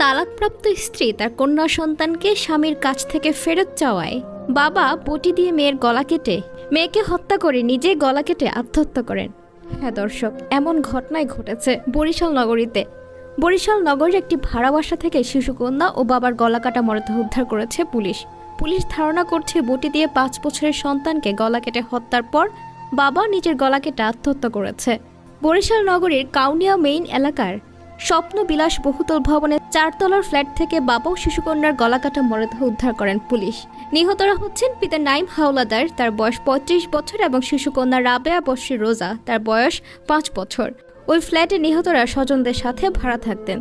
তালাকপ্রাপ্ত স্ত্রী তার কন্যা সন্তানকে স্বামীর কাছ থেকে ফেরত চাওয়ায় বাবা বটি দিয়ে মেয়ের গলা কেটে মেয়েকে হত্যা করে নিজেই গলা কেটে আত্মহত্যা করেন। হ্যাঁ দর্শক, এমন ঘটনাই ঘটেছে বরিশাল নগরীতে। বরিশাল নগরের একটি ভাড়া বাসা থেকে শিশুকন্যা ও বাবার গলা কাটা মরদেহ উদ্ধার করেছে পুলিশ। পুলিশ ধারণা করছে বটি দিয়ে 5 বছরের সন্তানকে গলা কেটে হত্যার পর বাবা নিজের গলা কেটে আত্মহত্যা করেছে। বরিশাল নগরীর কাউনিয়া মেইন এলাকার স্বপ্ন বিলাস বহুতল ভবনের 4 তলার ফ্ল্যাট থেকে বাবা ও শিশুকন্যার গলা কাটা মরদেহ উদ্ধার করেন পুলিশ। নিহতরা হচ্ছেন পিতা নাইম হাওলাদার, তার বয়স 35 বছর, এবং শিশুকন্যা রাবেয়া বশরী রোজা, তার বয়স 5 বছর। ওই ফ্ল্যাটে নিহতরা স্বজনদের সাথে ভাড়া থাকতেন।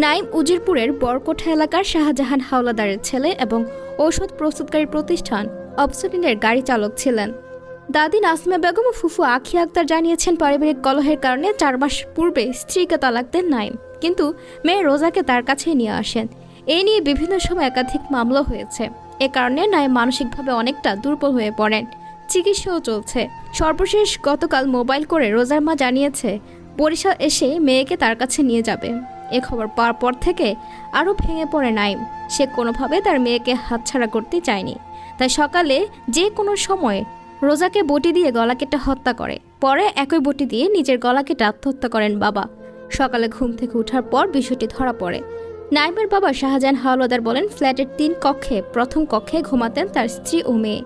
নাইম উজিরপুরের বরকোঠা এলাকার শাহজাহান হাওলাদারের ছেলে এবং ঔষধ প্রস্তুতকারী প্রতিষ্ঠান অবসলিনের গাড়ি চালক ছিলেন। দাদি নাসিমা বেগম ও ফুফু আখি আক্তার জানিয়েছেন, পারিবারিক কলহের কারণে 4 মাস পূর্বে স্ত্রীকে তালাক দেন নাইম, কিন্তু মেয়ে রোজাকে তার কাছেই নিয়ে আসেন। এই নিয়ে বিভিন্ন সময় একাধিক মামলা হয়েছে। এ কারণে নাইম মানসিকভাবে অনেকটা দুর্বল হয়ে পড়েন। চিকিৎসাও চলছে। সর্বশেষ গতকাল মোবাইল করে রোজার মা জানিয়েছে বরিশাল এসে মেয়েকে তার কাছে নিয়ে যাবে। এ খবর পাওয়ার পর থেকে আরও ভেঙে পড়ে নাইম। সে কোনোভাবে তার মেয়েকে হাতছাড়া করতে চায়নি, তাই সকালে যে কোনো সময় রোজাকে বটি দিয়ে গলা কেটে হত্যা করে। পরে একই বটি দিয়ে নিজের গলা কেটে আত্মহত্যা করেন বাবা। সকালে ঘুম থেকে ওঠার পর বিষয়টি ধরা পড়ে। নাইমের বাবা শাহজাহান হাওলাদার বলেন, ফ্ল্যাটের 3 কক্ষে প্রথম কক্ষে ঘুমাতেন তার স্ত্রী ও মেয়ে।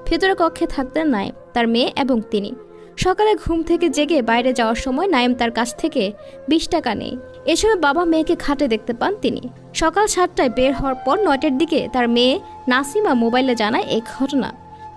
ভেতরে কক্ষে থাকতেন নাইম, তার মেয়ে এবং তিনি। সকালে ঘুম থেকে জেগে বাইরে যাওয়ার সময় নাইম তার কাছ থেকে 20 টাকা নেই। এ সময় বাবা মেয়েকে খাটে দেখতে পান তিনি। সকাল 7টায় বের হওয়ার পর 9টার দিকে তার মেয়ে নাসিমা মোবাইলে জানায় এই ঘটনা।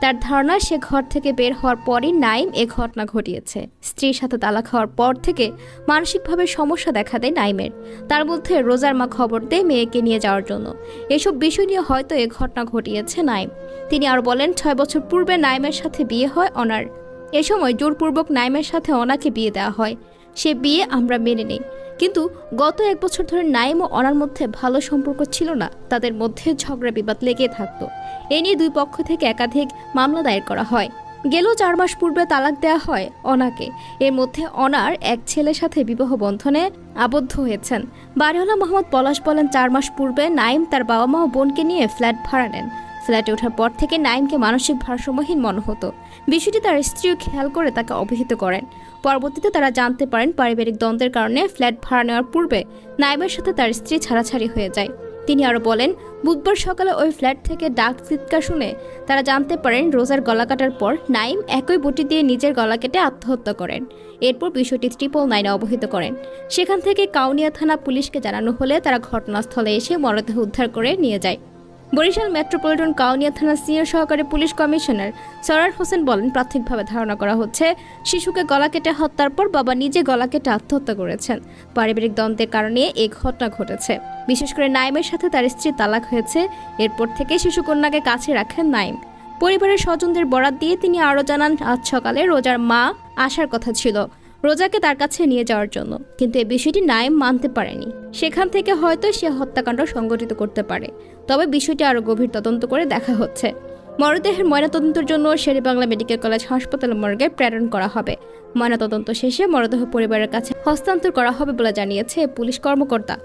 তার ধারণা সে ঘর থেকে বের হওয়ার পরই নাইম এ ঘটনা ঘটিয়েছে। স্ত্রীর সাথে তালাক হওয়ার পর থেকে মানসিকভাবে সমস্যা দেখা দেয় নাইমের। তার মধ্যে রোজার মা খবর দেয় মেয়েকে নিয়ে যাওয়ার জন্য। এসব বিষয় নিয়ে হয়তো এ ঘটনা ঘটিয়েছে নাইম। তিনি আরও বলেন, 6 বছর পূর্বে নাইমের সাথে বিয়ে হয় অনার। এ সময় জোরপূর্বক নাইমের সাথে অনাকে বিয়ে দেওয়া হয়। সে বিয়ে আমরা মেনে নিই, কিন্তু গত 1 বছর ধরে নাইম ও অনার মধ্যে ভালো সম্পর্ক ছিল না। তাদের মধ্যে ঝগড়া বিবাদ লেগে থাকতো। এ নিয়ে 2 পক্ষ থেকে একাধিক মামলা দায়ের করা হয়। গেল 4 মাস পূর্বে তালাক দেওয়া হয় অনাকে। এর মধ্যে অনার এক ছেলের সাথে বিবাহ বন্ধনে আবদ্ধ হয়েছেন। বাড়িওয়ালা মোহাম্মদ পলাশ বলেন, 4 মাস পূর্বে নাইম তার বাবা মা ও বোনকে নিয়ে ফ্ল্যাট ভাড়া নেন। ফ্ল্যাটে ওঠার পর থেকে নাইমকে মানসিক ভারসাম্যহীন মনে হতো। বিষয়টি তার স্ত্রীও খেয়াল করে তাকে অবহিত করেন। পরবর্তীতে তারা জানতে পারেন পারিবারিক দ্বন্দ্বের কারণে ফ্ল্যাট ভাড়া নেওয়ার পূর্বে নাইমের সাথে তার স্ত্রী ছাড়াছাড়ি হয়ে যায়। তিনি আরও বলেন, বুধবার সকালে ওই ফ্ল্যাট থেকে ডাক চিৎকার শুনে তারা জানতে পারেন রোজার গলা কাটার পর নাইম একই বটি দিয়ে নিজের গলা কেটে আত্মহত্যা করেন। এরপর বিষয়টি 999-এ অবহিত করেন। সেখান থেকে কাউনিয়া থানা পুলিশকে জানানো হলে তারা ঘটনাস্থলে এসে মরদেহ উদ্ধার করে নিয়ে যায়। বরিশাল মেট্রোপলিটন কাউনিয়া থানার সিনিয়র সহকারী পুলিশ কমিশনার সরার হোসেন বলেন, প্রাথমিকভাবে ধারণা করা হচ্ছে শিশুকে গলা কেটে হত্যার পর বাবা নিজে গলা কেটে আত্মহত্যা করেছেন। পারিবারিক দ্বন্দ্বের কারণে এই ঘটনা ঘটেছে। বিশেষ করে নাইমের সাথে তার স্ত্রী তালাক হয়েছে। এরপর থেকে শিশুকন্যাকে কাছে রাখেন নাইম। পরিবারের স্বজনদের বরাত দিয়ে তিনি আরও জানান, আজ সকালে রোজার মা আসার কথা ছিল রোজাকে তার কাছে নিয়ে যাওয়ার জন্য, কিন্তু এই বিষয়টি নাইম মানতে পারেনি। সেখান থেকে হয়তো সে হত্যাকাণ্ড সংঘটিত করতে পারে। তবে বিষয়টি আরও গভীর তদন্ত করে দেখা হচ্ছে। মরদেহের ময়নাতদন্তের জন্য শেরেবাংলা মেডিকেল কলেজ হাসপাতাল মর্গে প্রেরণ করা হবে। ময়নাতদন্ত শেষে মরদেহ পরিবারের কাছে হস্তান্তর করা হবে বলে জানিয়েছে পুলিশ কর্মকর্তা।